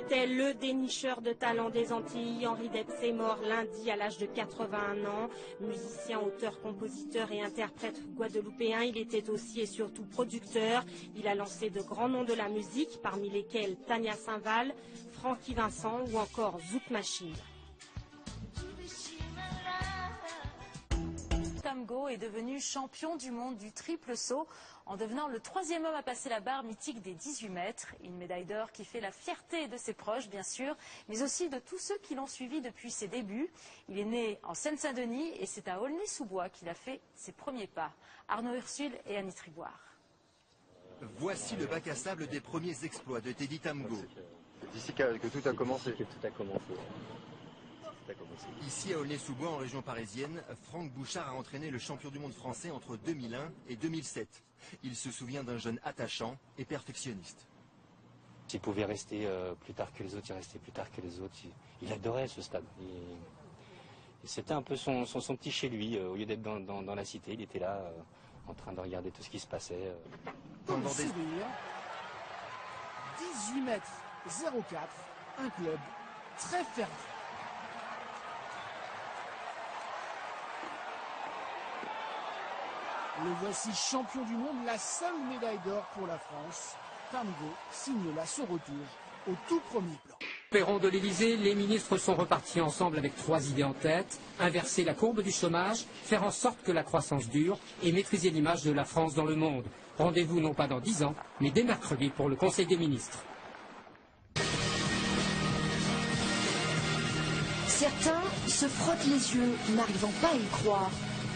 C'était le dénicheur de talent des Antilles. Henri Debs est mort lundi à l'âge de 81 ans. Musicien, auteur, compositeur et interprète guadeloupéen, il était aussi et surtout producteur. Il a lancé de grands noms de la musique, parmi lesquels Tania Saint-Val, Francky Vincent ou encore Zouk Machine. Tamgo est devenu champion du monde du triple saut en devenant le 3e homme à passer la barre mythique des 18 mètres. Une médaille d'or qui fait la fierté de ses proches, bien sûr, mais aussi de tous ceux qui l'ont suivi depuis ses débuts. Il est né en Seine-Saint-Denis et c'est à Aulnay-sous-Bois qu'il a fait ses premiers pas. Arnaud Ursule et Annie Triboire. Voici le bac à sable des premiers exploits de Teddy Tamgo. C'est ici que tout a commencé. Ici à Aulnay-sous-Bois, en région parisienne, Franck Bouchard a entraîné le champion du monde français entre 2001 et 2007. Il se souvient d'un jeune attachant et perfectionniste. Il pouvait rester plus tard que les autres, il restait plus tard que les autres. Il adorait ce stade. Et c'était un peu son petit chez lui. Au lieu d'être dans la cité, il était là en train de regarder tout ce qui se passait. Pendant des... 18 mètres 04, un club très ferme. Le voici champion du monde, la seule médaille d'or pour la France. Tamgo signe là son retour au tout premier plan. Perron de l'Élysée, les ministres sont repartis ensemble avec 3 idées en tête. Inverser la courbe du chômage, faire en sorte que la croissance dure et maîtriser l'image de la France dans le monde. Rendez-vous non pas dans 10 ans, mais dès mercredi pour le Conseil des ministres. Certains se frottent les yeux, n'arrivant pas à y croire.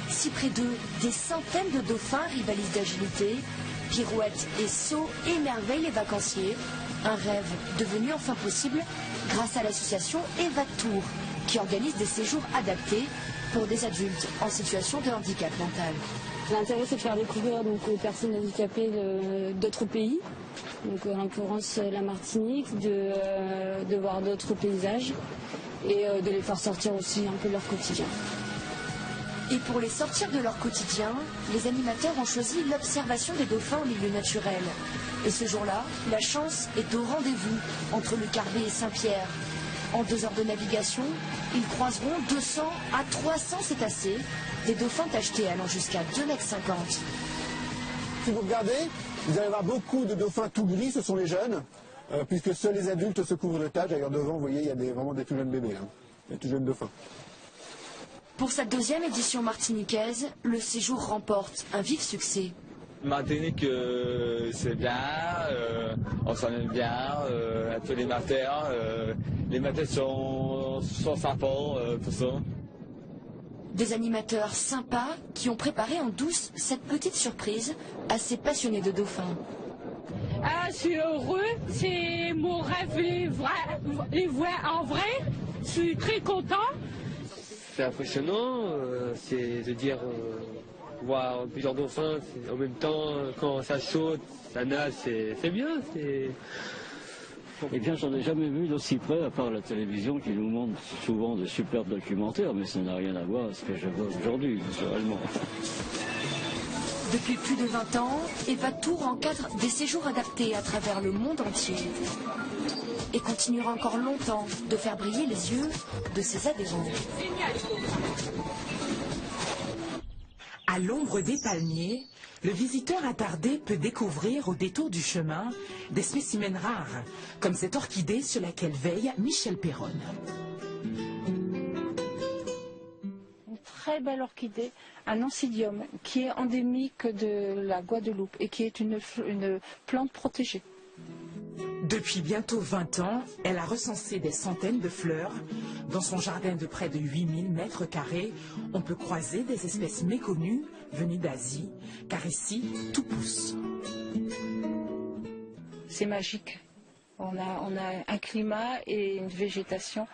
Si près d'eux, des centaines de dauphins rivalisent d'agilité, pirouettent et sauts émerveillent les vacanciers. Un rêve devenu enfin possible grâce à l'association Eva Tour, qui organise des séjours adaptés pour des adultes en situation de handicap mental. L'intérêt, c'est de faire découvrir aux personnes handicapées d'autres pays, donc en l'occurrence la Martinique, de voir d'autres paysages et de les faire sortir aussi un peu de leur quotidien. Et pour les sortir de leur quotidien, les animateurs ont choisi l'observation des dauphins au milieu naturel. Et ce jour-là, la chance est au rendez-vous entre le Carbet et Saint-Pierre. En 2 heures de navigation, ils croiseront 200 à 300 cétacés, des dauphins tachetés allant jusqu'à 2,50 m. Si vous regardez, vous allez avoir beaucoup de dauphins tout gris, ce sont les jeunes, puisque seuls les adultes se couvrent de taches. D'ailleurs devant, vous voyez, il y a vraiment des tout jeunes bébés, des tout jeunes dauphins. Pour cette 2e édition martiniquaise, le séjour remporte un vif succès. Martinique, c'est bien, on s'en aime bien, un peu les matins sont sympas, tout ça. Des animateurs sympas qui ont préparé en douce cette petite surprise à ces passionnés de dauphins. Je suis heureux, c'est mon rêve, les voir en vrai, je suis très content. C'est impressionnant, c'est de dire voir plusieurs dauphins en même temps, quand ça saute, ça nage, c'est bien. Eh bien, j'en ai jamais vu d'aussi près, à part la télévision qui nous montre souvent de superbes documentaires, mais ça n'a rien à voir avec ce que je vois aujourd'hui, naturellement. Depuis plus de 20 ans, Eva Tour encadre des séjours adaptés à travers le monde entier. Et continuera encore longtemps de faire briller les yeux de ses adhérents. À l'ombre des palmiers, le visiteur attardé peut découvrir au détour du chemin des spécimens rares, comme cette orchidée sur laquelle veille Michel Perron. Une très belle orchidée, un oncidium, qui est endémique de la Guadeloupe et qui est une plante protégée. Depuis bientôt 20 ans, elle a recensé des centaines de fleurs. Dans son jardin de près de 8000 mètres carrés, on peut croiser des espèces méconnues venues d'Asie, car ici, tout pousse. C'est magique. On a un climat et une végétation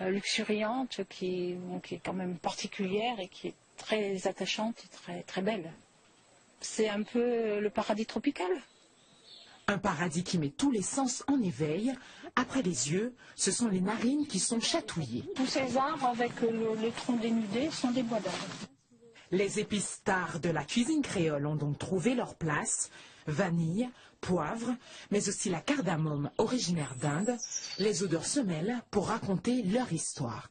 luxuriante qui est quand même particulière et qui est très attachante et très, très belle. C'est un peu le paradis tropical. Un paradis qui met tous les sens en éveil. Après les yeux, ce sont les narines qui sont chatouillées. Tous ces arbres avec les troncs dénudés sont des bois d'arbres. Les épices stars de la cuisine créole ont donc trouvé leur place. Vanille, poivre, mais aussi la cardamome originaire d'Inde. Les odeurs se mêlent pour raconter leur histoire.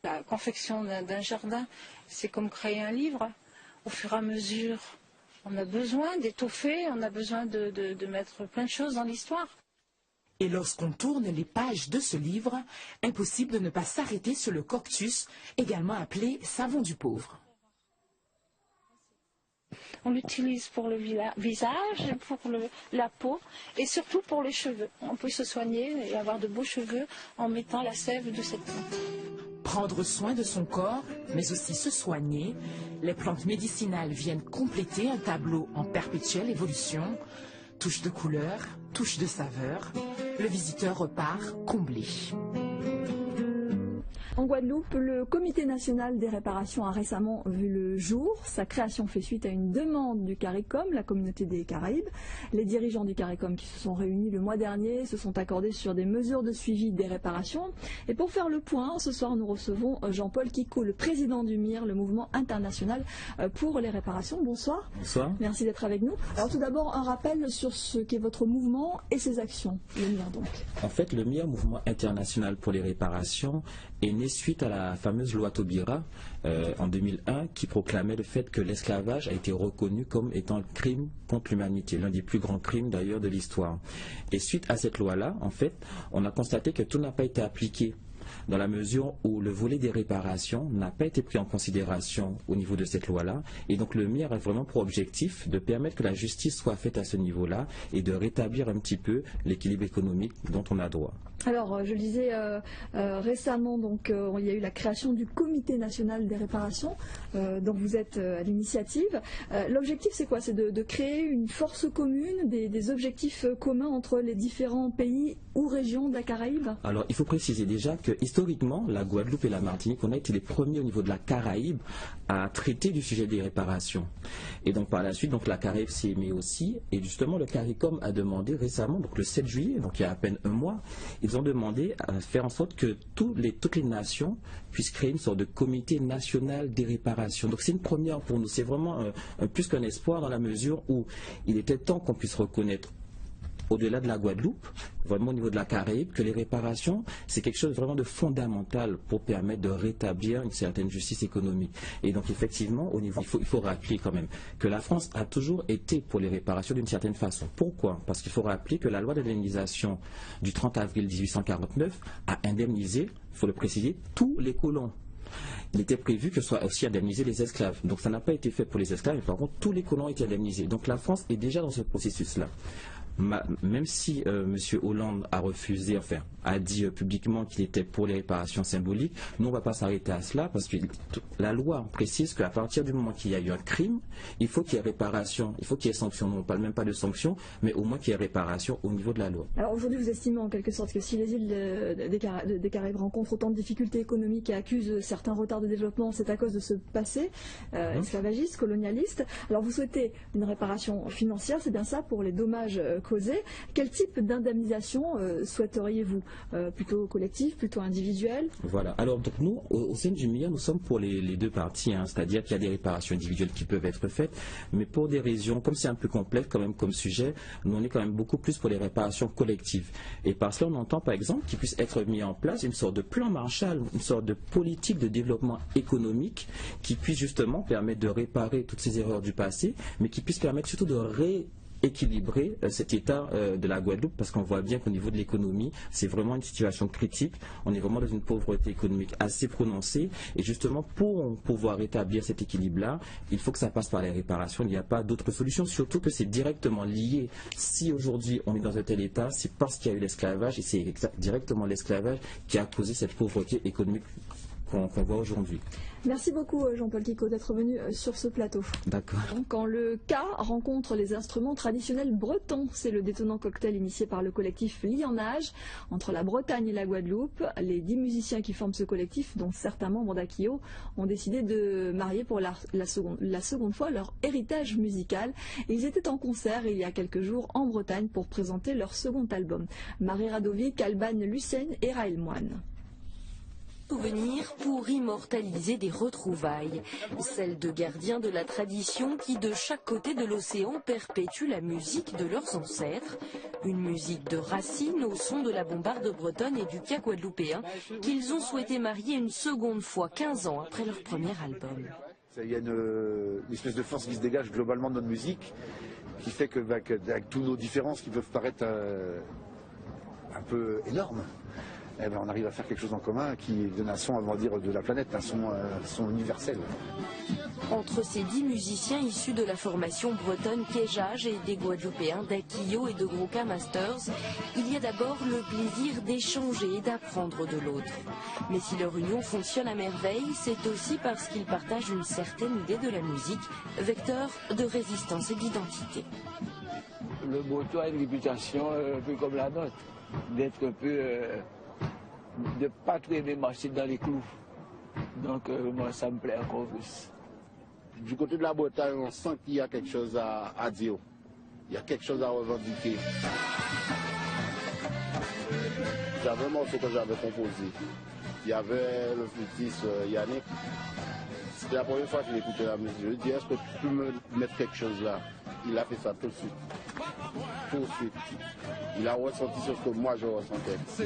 La confection d'un jardin, c'est comme créer un livre. Au fur et à mesure, on a besoin d'étoffer, on a besoin de mettre plein de choses dans l'histoire. Et lorsqu'on tourne les pages de ce livre, impossible de ne pas s'arrêter sur le coctus, également appelé savon du pauvre. On l'utilise pour le visage, pour la peau et surtout pour les cheveux. On peut se soigner et avoir de beaux cheveux en mettant la sève de cette plante. Prendre soin de son corps, mais aussi se soigner, les plantes médicinales viennent compléter un tableau en perpétuelle évolution. Touche de couleur, touche de saveur, le visiteur repart comblé. En Guadeloupe, le Comité national des réparations a récemment vu le jour. Sa création fait suite à une demande du CARICOM, la communauté des Caraïbes. Les dirigeants du CARICOM qui se sont réunis le mois dernier se sont accordés sur des mesures de suivi des réparations. Et pour faire le point, ce soir nous recevons Jean-Paul Kiko, le président du MIR, le mouvement international pour les réparations. Bonsoir. Bonsoir. Merci d'être avec nous. Alors tout d'abord, un rappel sur ce qu'est votre mouvement et ses actions, le MIR donc. En fait, le MIR, Mouvement international pour les réparations, est né suite à la fameuse loi Taubira en 2001 qui proclamait le fait que l'esclavage a été reconnu comme étant un crime contre l'humanité, l'un des plus grands crimes d'ailleurs de l'histoire. Et suite à cette loi-là, en fait, on a constaté que tout n'a pas été appliqué, dans la mesure où le volet des réparations n'a pas été pris en considération au niveau de cette loi-là. Et donc le MIR a vraiment pour objectif de permettre que la justice soit faite à ce niveau-là et de rétablir un petit peu l'équilibre économique dont on a droit. Alors, je le disais récemment, donc, il y a eu la création du Comité national des réparations, dont vous êtes à l'initiative. L'objectif, c'est quoi? C'est de créer une force commune, des objectifs communs entre les différents pays ou régions de la Caraïbe? Alors, il faut préciser déjà que historiquement, la Guadeloupe et la Martinique, on a été les premiers au niveau de la Caraïbe à traiter du sujet des réparations. Et donc, par la suite, donc, la Caraïbe s'y est mise aussi. Et justement, le CARICOM a demandé récemment, donc le 7 juillet, donc il y a à peine un mois, ils ont demandé à faire en sorte que toutes les nations puissent créer une sorte de comité national des réparations. Donc c'est une première pour nous, c'est vraiment plus qu'un espoir dans la mesure où il était temps qu'on puisse reconnaître au-delà de la Guadeloupe, vraiment au niveau de la Caraïbe, que les réparations, c'est quelque chose vraiment de fondamental pour permettre de rétablir une certaine justice économique. Et donc effectivement, au niveau, il faut rappeler quand même que la France a toujours été pour les réparations d'une certaine façon. Pourquoi? Parce qu'il faut rappeler que la loi d'indemnisation du 30 avril 1849 a indemnisé, il faut le préciser, tous les colons. Il était prévu que soit aussi indemnisé les esclaves. Donc ça n'a pas été fait pour les esclaves, mais par contre tous les colons ont été indemnisés. Donc la France est déjà dans ce processus-là. Même si M. Hollande a refusé, enfin, a dit publiquement qu'il était pour les réparations symboliques, nous on ne va pas s'arrêter à cela parce que la loi précise qu'à partir du moment qu'il y a eu un crime, il faut qu'il y ait réparation, il faut qu'il y ait sanction. On ne parle même pas de sanction, mais au moins qu'il y ait réparation au niveau de la loi. Alors aujourd'hui, vous estimez en quelque sorte que si les îles des Caraïbes rencontrent autant de difficultés économiques et accusent certains retards de développement, c'est à cause de ce passé esclavagiste, colonialiste. Alors vous souhaitez une réparation financière, c'est bien ça, pour les dommages causés. Quel type d'indemnisation souhaiteriez-vous? Plutôt collectif, plutôt individuel? Voilà. Alors donc nous, au sein du MIR, nous sommes pour les deux parties, hein, c'est-à-dire qu'il y a des réparations individuelles qui peuvent être faites, mais pour des raisons, comme c'est un peu complexe quand même comme sujet, nous on est quand même beaucoup plus pour les réparations collectives. Et par cela, on entend par exemple qu'il puisse être mis en place une sorte de plan Marshall, une sorte de politique de développement économique qui puisse justement permettre de réparer toutes ces erreurs du passé, mais qui puisse permettre surtout de équilibrer cet état de la Guadeloupe, parce qu'on voit bien qu'au niveau de l'économie, c'est vraiment une situation critique. On est vraiment dans une pauvreté économique assez prononcée, et justement pour pouvoir rétablir cet équilibre-là, il faut que ça passe par les réparations. Il n'y a pas d'autre solution, surtout que c'est directement lié. Si aujourd'hui on est dans un tel état, c'est parce qu'il y a eu l'esclavage, et c'est directement l'esclavage qui a causé cette pauvreté économique qu'on voit aujourd'hui. Merci beaucoup Jean-Paul Kiko d'être venu sur ce plateau. D'accord. Quand le cas rencontre les instruments traditionnels bretons, c'est le détonnant cocktail initié par le collectif Lit en Âge entre la Bretagne et la Guadeloupe. Les 10 musiciens qui forment ce collectif, dont certains membres d'Akio, ont décidé de marier pour la seconde fois leur héritage musical. Et ils étaient en concert il y a quelques jours en Bretagne pour présenter leur second album. Marie Radovic, Alban Lucen et Raël Moine. Souvenirs pour immortaliser des retrouvailles, celles de gardiens de la tradition qui de chaque côté de l'océan perpétuent la musique de leurs ancêtres, une musique de racines au son de la bombarde bretonne et du cas guadeloupéen qu'ils ont souhaité marier une seconde fois 15 ans après leur premier album. Il y a une espèce de force qui se dégage globalement de notre musique qui fait que, avec toutes nos différences qui peuvent paraître un peu énormes, eh ben, on arrive à faire quelque chose en commun qui donne un son, avant de dire, de la planète, un son universel. Entre ces 10 musiciens issus de la formation bretonne Kéjage et des Guadeloupéens d'Akio et de Groka Masters, il y a d'abord le plaisir d'échanger et d'apprendre de l'autre. Mais si leur union fonctionne à merveille, c'est aussi parce qu'ils partagent une certaine idée de la musique, vecteur de résistance et d'identité. Le breton a une réputation un peu comme la nôtre, d'être un peu... de ne pas trop aimer marcher dans les clous. Donc moi ça me plaît encore plus. Du côté de la Bretagne, on sent qu'il y a quelque chose à dire. Il y a quelque chose à revendiquer. J'avais un morceau que j'avais composé. Il y avait le flûtiste Yannick. C'était la première fois que j'écoutais la musique. Je lui ai dit, est-ce que tu peux me mettre quelque chose là? Il a fait ça tout de suite. Tout de suite. Il a ressenti ce que moi je ressentais. Je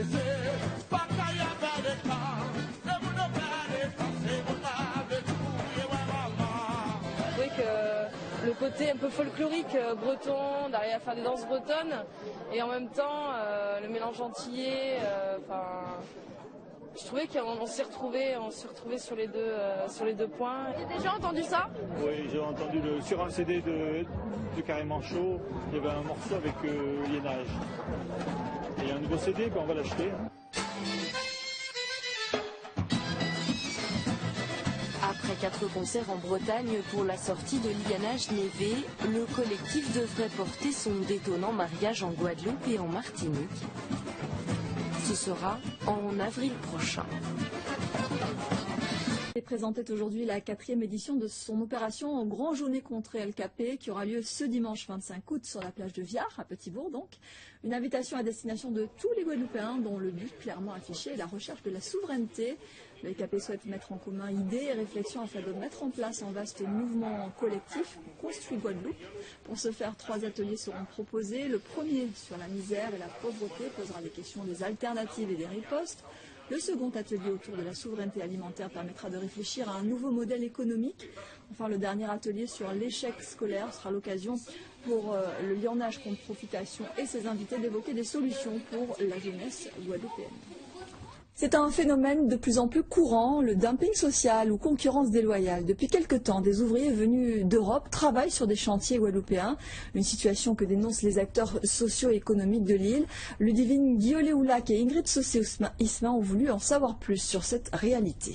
trouvais que le côté un peu folklorique breton, d'arriver à faire des danses bretonnes, et en même temps le mélange antillais, je trouvais qu'on s'est retrouvés sur les deux points. Vous avez déjà entendu ça? Oui, j'ai entendu sur un CD de Carrément Chaud, il y avait un morceau avec Liénage. Et il y a un nouveau CD, ben on va l'acheter. Après 4 concerts en Bretagne pour la sortie de Lianage Névé, le collectif devrait porter son détonnant mariage en Guadeloupe et en Martinique. Ce sera en avril prochain. Et présentait aujourd'hui la 4e édition de son opération Grand Journée contre El Capé qui aura lieu ce dimanche 25 août sur la plage de Viard, à Petit-Bourg donc. Une invitation à destination de tous les Guadeloupéens dont le but clairement affiché est la recherche de la souveraineté. Le LKP souhaite mettre en commun idées et réflexions afin de mettre en place un vaste mouvement collectif Construit Guadeloupe. Pour ce faire, 3 ateliers seront proposés. Le premier sur la misère et la pauvreté posera les questions des alternatives et des ripostes. Le second atelier autour de la souveraineté alimentaire permettra de réfléchir à un nouveau modèle économique. Enfin, le dernier atelier sur l'échec scolaire sera l'occasion pour le Lianage contre Profitation et ses invités d'évoquer des solutions pour la jeunesse guadeloupéenne. C'est un phénomène de plus en plus courant, le dumping social ou concurrence déloyale. Depuis quelque temps, des ouvriers venus d'Europe travaillent sur des chantiers guadeloupéens, une situation que dénoncent les acteurs socio-économiques de l'île. Ludivine Guillaulet-Oulac et Ingrid Saucé-Ismain ont voulu en savoir plus sur cette réalité.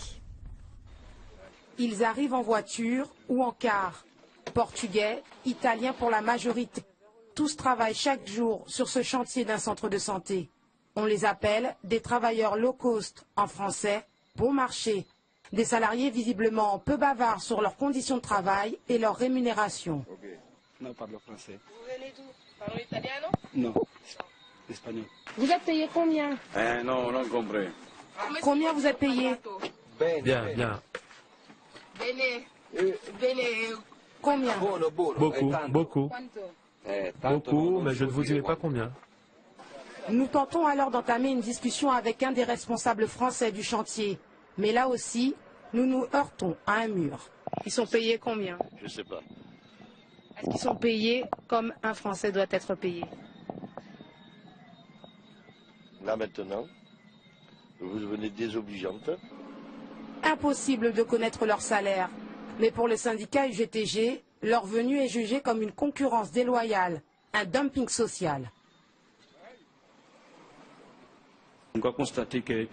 Ils arrivent en voiture ou en car. Portugais, italiens pour la majorité. Tous travaillent chaque jour sur ce chantier d'un centre de santé. On les appelle des travailleurs low cost, en français, bon marché. Des salariés visiblement peu bavards sur leurs conditions de travail et leur rémunération. Okay. Non, parle français. Vous venez d'où? Parlez italien, non? Espagnol. Vous êtes payé combien? Non, non compris. Combien vous êtes payé? Bien, bien. Combien? Beaucoup. Beaucoup, mais je ne vous dirai pas combien. Nous tentons alors d'entamer une discussion avec un des responsables français du chantier. Mais là aussi, nous nous heurtons à un mur. Ils sont payés combien? Je ne sais pas. Est-ce qu'ils sont payés comme un Français doit être payé? Là maintenant, vous devenez désobligeante. Impossible de connaître leur salaire. Mais pour le syndicat UGTG, leur venue est jugée comme une concurrence déloyale, un dumping social. On va constater que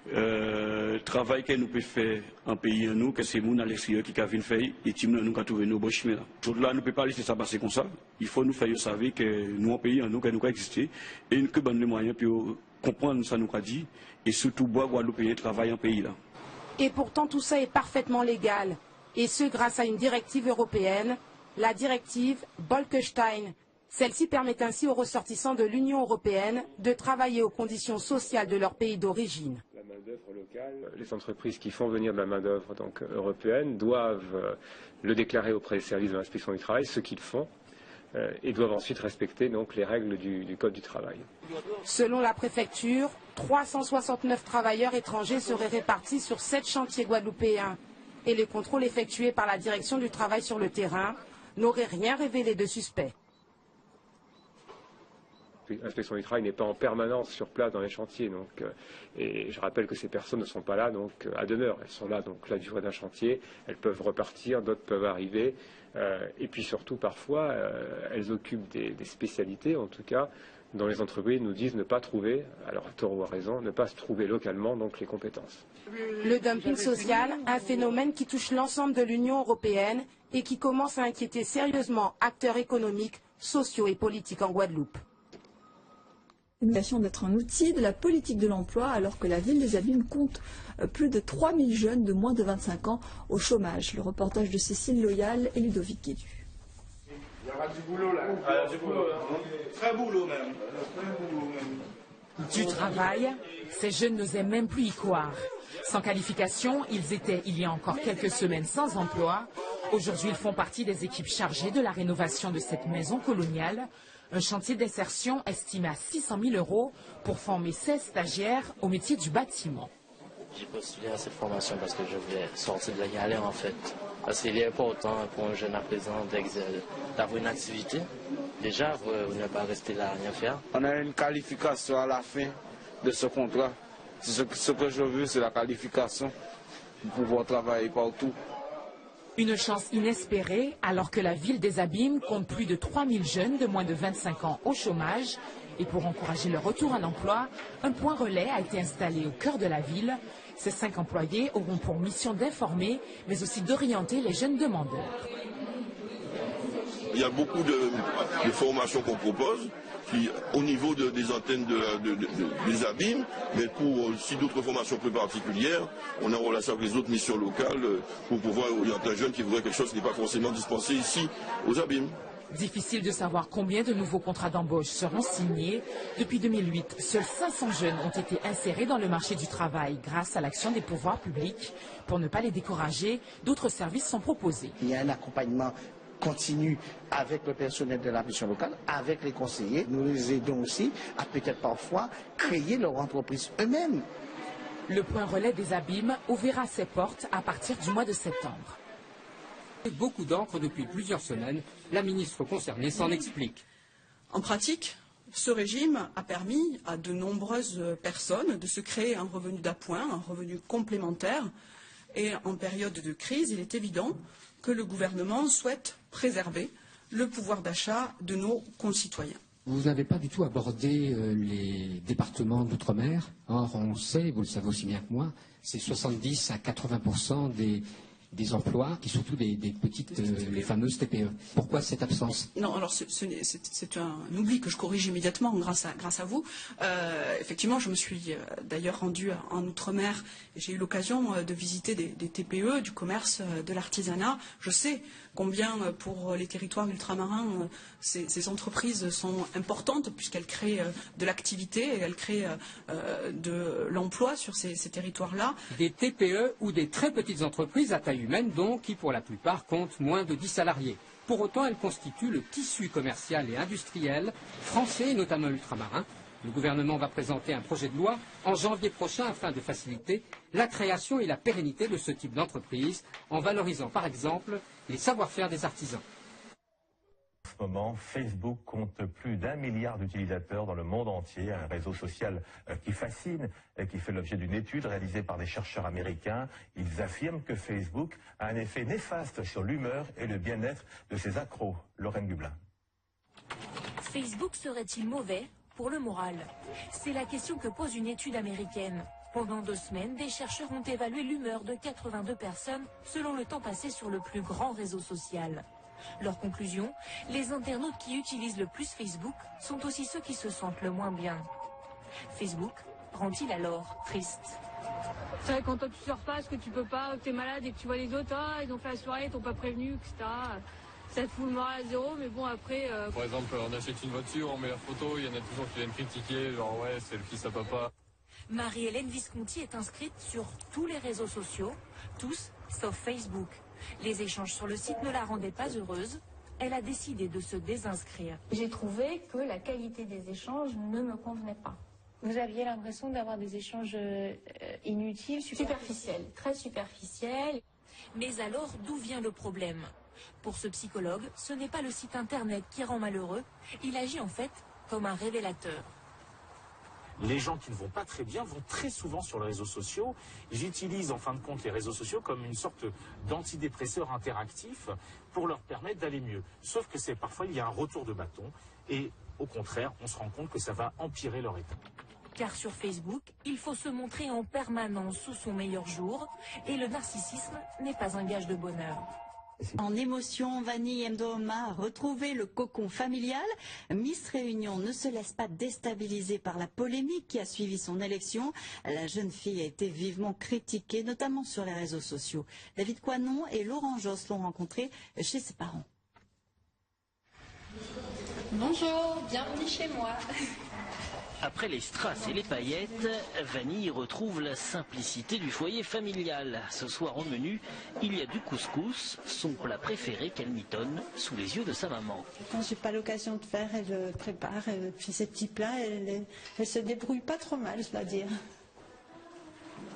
le travail que nous pouvons faire en pays, nous, que c'est nous à l'extérieur qui avons fait, et nous avons trouvé nos bons chemins. Tout là, nous ne pouvons pas laisser ça passer comme ça. Il faut nous faire savoir que nous, en pays, nous, que nous existons, et nous avons les moyens pour comprendre ce que nous avons dit, et surtout, boire Guadeloupéens travailler en pays là. Et pourtant, tout ça est parfaitement légal. Et ce, grâce à une directive européenne, la directive Bolkestein. Celle-ci permet ainsi aux ressortissants de l'Union européenne de travailler aux conditions sociales de leur pays d'origine. La main-d'œuvre locale, les entreprises qui font venir de la main-d'œuvre européenne doivent le déclarer auprès des services de l'inspection du travail, ce qu'ils font, et doivent ensuite respecter donc les règles du Code du travail. Selon la préfecture, 369 travailleurs étrangers seraient répartis sur 7 chantiers guadeloupéens. Et les contrôles effectués par la direction du travail sur le terrain n'auraient rien révélé de suspect. L'inspection du travail n'est pas en permanence sur place dans les chantiers, et je rappelle que ces personnes ne sont pas là à demeure. Elles sont là la durée d'un chantier, elles peuvent repartir, d'autres peuvent arriver, et puis surtout parfois elles occupent des spécialités, en tout cas, dont les entreprises nous disent ne pas trouver, alors à tort ou à raison, ne pas se trouver localement les compétences. Le dumping social, un phénomène qui touche l'ensemble de l'Union européenne et qui commence à inquiéter sérieusement acteurs économiques, sociaux et politiques en Guadeloupe. L'innovation d'être un outil de la politique de l'emploi alors que la ville des Abîmes compte plus de 3000 jeunes de moins de 25 ans au chômage. Le reportage de Cécile Loyal et Ludovic Guédu. Il y aura du boulot là. Du boulot, très boulot même. Du travail, ces jeunes n'osaient même plus y croire. Sans qualification, ils étaient il y a encore quelques semaines sans emploi. Aujourd'hui, ils font partie des équipes chargées de la rénovation de cette maison coloniale. Un chantier d'insertion estimé à 600 000 € pour former 16 stagiaires au métier du bâtiment. J'ai postulé à cette formation parce que je voulais sortir de la galère en fait. Parce qu'il est important pour un jeune à présent d'avoir une activité. Déjà, pour ne pas rester là à rien faire. On a une qualification à la fin de ce contrat. Ce que je veux, c'est la qualification pour pouvoir travailler partout. Une chance inespérée alors que la ville des Abîmes compte plus de 3000 jeunes de moins de 25 ans au chômage. Et pour encourager leur retour à l'emploi, un point relais a été installé au cœur de la ville. Ces 5 employés auront pour mission d'informer, mais aussi d'orienter les jeunes demandeurs. Il y a beaucoup de formations qu'on propose au niveau des antennes des Abîmes, mais pour aussi d'autres formations plus particulières, on est en relation avec les autres missions locales pour pouvoir orienter un jeune qui voudrait quelque chose qui n'est pas forcément dispensé ici aux Abîmes. Difficile de savoir combien de nouveaux contrats d'embauche seront signés. Depuis 2008, seuls 500 jeunes ont été insérés dans le marché du travail grâce à l'action des pouvoirs publics. Pour ne pas les décourager, d'autres services sont proposés. Il y a un accompagnement continu avec le personnel de la mission locale, avec les conseillers. Nous les aidons aussi à peut-être parfois créer leur entreprise eux-mêmes. Le point relais des Abîmes ouvrira ses portes à partir du mois de septembre. Beaucoup d'encre depuis plusieurs semaines, la ministre concernée s'en explique. En pratique, ce régime a permis à de nombreuses personnes de se créer un revenu d'appoint, un revenu complémentaire. Et en période de crise, il est évident que le gouvernement souhaite préserver le pouvoir d'achat de nos concitoyens. Vous n'avez pas du tout abordé les départements d'outre-mer. Or, on sait, vous le savez aussi bien que moi, c'est 70 à 80% des emplois, qui sont surtout des petites, les fameuses TPE. Pourquoi cette absence? Non, alors c'est un oubli que je corrige immédiatement grâce à vous. Effectivement, je me suis d'ailleurs rendue en Outre-mer et j'ai eu l'occasion de visiter des TPE, du commerce, de l'artisanat. Je sais combien pour les territoires ultramarins ces entreprises sont importantes puisqu'elles créent de l'activité et elles créent de l'emploi sur ces territoires-là. Des TPE ou des très petites entreprises à taille humaine donc, qui pour la plupart comptent moins de 10 salariés. Pour autant, elles constituent le tissu commercial et industriel français et notamment ultramarin. Le gouvernement va présenter un projet de loi en janvier prochain afin de faciliter la création et la pérennité de ce type d'entreprise en valorisant par exemple les savoir-faire des artisans. En ce moment, Facebook compte plus d'1 milliard d'utilisateurs dans le monde entier, un réseau social qui fascine et qui fait l'objet d'une étude réalisée par des chercheurs américains. Ils affirment que Facebook a un effet néfaste sur l'humeur et le bien-être de ses accros. Lorraine Gublin. Facebook serait-il mauvais pour le moral? C'est la question que pose une étude américaine. Pendant 2 semaines, des chercheurs ont évalué l'humeur de 82 personnes selon le temps passé sur le plus grand réseau social. Leur conclusion, les internautes qui utilisent le plus Facebook sont aussi ceux qui se sentent le moins bien. Facebook rend-il alors triste? C'est vrai, quand toi tu sors pas, parce que tu peux pas, que t'es malade et que tu vois les autres, ils ont fait la soirée, ils t'ont pas prévenu, etc. ça te fout le moral à zéro, mais bon après... Par exemple, on achète une voiture, on met la photo, il y en a toujours qui viennent critiquer, genre ouais, c'est le fils à papa. Marie-Hélène Visconti est inscrite sur tous les réseaux sociaux, tous sauf Facebook. Les échanges sur le site ne la rendaient pas heureuse. Elle a décidé de se désinscrire. J'ai trouvé que la qualité des échanges ne me convenait pas. Vous aviez l'impression d'avoir des échanges inutiles, Superficiels, très superficiels. Mais alors, d'où vient le problème? Pour ce psychologue, ce n'est pas le site internet qui rend malheureux, il agit en fait comme un révélateur. Les gens qui ne vont pas très bien vont très souvent sur les réseaux sociaux. J'utilise en fin de compte les réseaux sociaux comme une sorte d'antidépresseur interactif pour leur permettre d'aller mieux. Sauf que parfois il y a un retour de bâton et au contraire on se rend compte que ça va empirer leur état. Car sur Facebook, il faut se montrer en permanence sous son meilleur jour et le narcissisme n'est pas un gage de bonheur. En émotion, Vanille Mdoma a retrouvé le cocon familial. Miss Réunion ne se laisse pas déstabiliser par la polémique qui a suivi son élection. La jeune fille a été vivement critiquée, notamment sur les réseaux sociaux. David Coinon et Laurent Josse l'ont rencontrée chez ses parents. Bonjour, bienvenue chez moi. Après les strass et les paillettes, Vanille retrouve la simplicité du foyer familial. Ce soir au menu, il y a du couscous, son plat préféré qu'elle mitonne sous les yeux de sa maman. Quand j'ai pas l'occasion de faire, elle prépare, elle fait ses petits plats, elle se débrouille pas trop mal, je dois dire.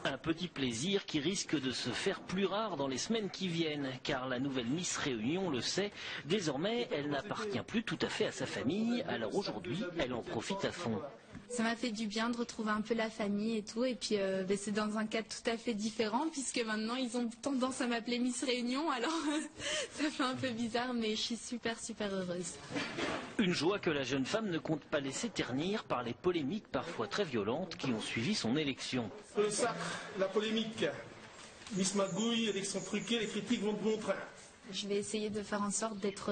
Un petit plaisir qui risque de se faire plus rare dans les semaines qui viennent, car la nouvelle Miss Réunion le sait, désormais elle n'appartient plus tout à fait à sa famille, alors aujourd'hui elle en profite à fond. Ça m'a fait du bien de retrouver un peu la famille et tout, et puis c'est dans un cadre tout à fait différent, puisque maintenant ils ont tendance à m'appeler Miss Réunion, alors ça fait un peu bizarre, mais je suis super heureuse. Une joie que la jeune femme ne compte pas laisser ternir par les polémiques parfois très violentes qui ont suivi son élection. Le sacre, la polémique, Miss Magouille, élection truquée, les critiques vont de bon train. Je vais essayer de faire en sorte d'être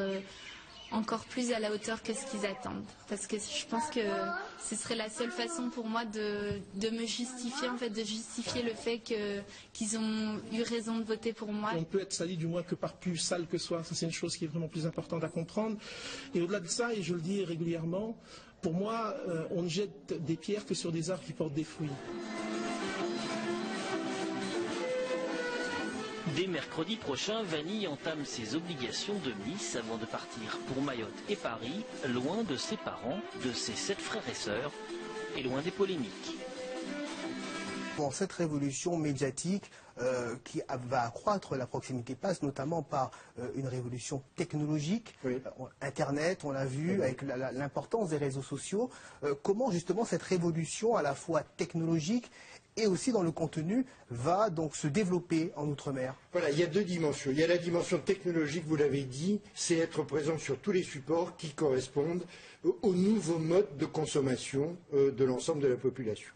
encore plus à la hauteur que ce qu'ils attendent. Parce que je pense que ce serait la seule façon pour moi de me justifier, en fait, de justifier le fait qu'ils ont eu raison de voter pour moi. On peut être sali du moins que par plus sale que soi. Ça, c'est une chose qui est vraiment plus importante à comprendre. Et au-delà de ça, et je le dis régulièrement, pour moi, on ne jette des pierres que sur des arbres qui portent des fruits. Dès mercredi prochain, Vanille entame ses obligations de Miss avant de partir pour Mayotte et Paris, loin de ses parents, de ses 7 frères et sœurs, et loin des polémiques. Bon, cette révolution médiatique qui va accroître la proximité passe notamment par une révolution technologique, Internet, on l'a vu, avec l'importance des réseaux sociaux. Comment justement cette révolution à la fois technologique et aussi dans le contenu va donc se développer en Outre-mer? Voilà, il y a deux dimensions. Il y a la dimension technologique, vous l'avez dit, c'est être présent sur tous les supports qui correspondent aux nouveaux modes de consommation de l'ensemble de la population.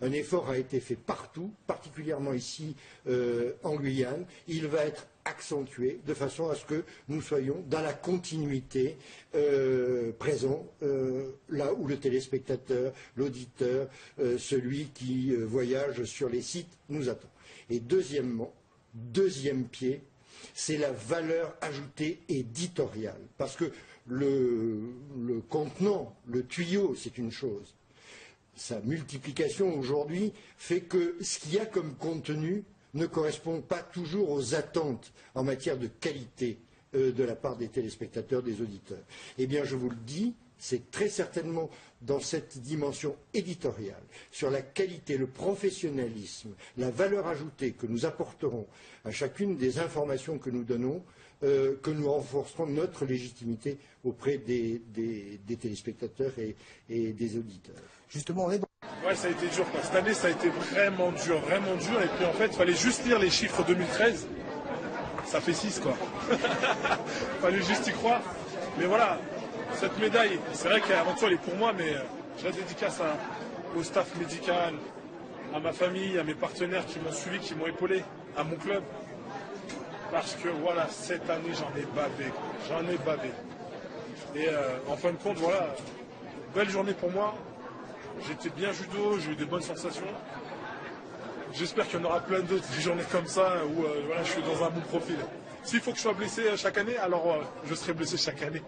Un effort a été fait partout, particulièrement ici en Guyane. Il va être accentué de façon à ce que nous soyons dans la continuité présents là où le téléspectateur, l'auditeur, celui qui voyage sur les sites nous attend. Et deuxièmement, deuxième pied, c'est la valeur ajoutée éditoriale. Parce que le contenant, le tuyau, c'est une chose. Sa multiplication aujourd'hui fait que ce qu'il y a comme contenu ne correspond pas toujours aux attentes en matière de qualité de la part des téléspectateurs, des auditeurs. Eh bien, je vous le dis, c'est très certainement dans cette dimension éditoriale, sur la qualité, le professionnalisme, la valeur ajoutée que nous apporterons à chacune des informations que nous donnons, que nous renforcerons notre légitimité auprès des téléspectateurs et des auditeurs. Justement, on est dans... Ouais, ça a été dur. Cette année, ça a été vraiment dur. Et puis en fait, il fallait juste lire les chiffres 2013. Ça fait 6, quoi. Il fallait juste y croire. Mais voilà, cette médaille, c'est vrai qu'avant tout, elle est pour moi, mais je la dédicace au staff médical, à ma famille, à mes partenaires qui m'ont suivi, qui m'ont épaulé, à mon club. Parce que voilà, cette année, j'en ai bavé. J'en ai bavé. Et en fin de compte, voilà, belle journée pour moi. J'étais bien judo, j'ai eu des bonnes sensations. J'espère qu'il y en aura plein d'autres, des journées comme ça, où voilà, je suis dans un bon profil. S'il faut que je sois blessé chaque année, alors je serai blessé chaque année.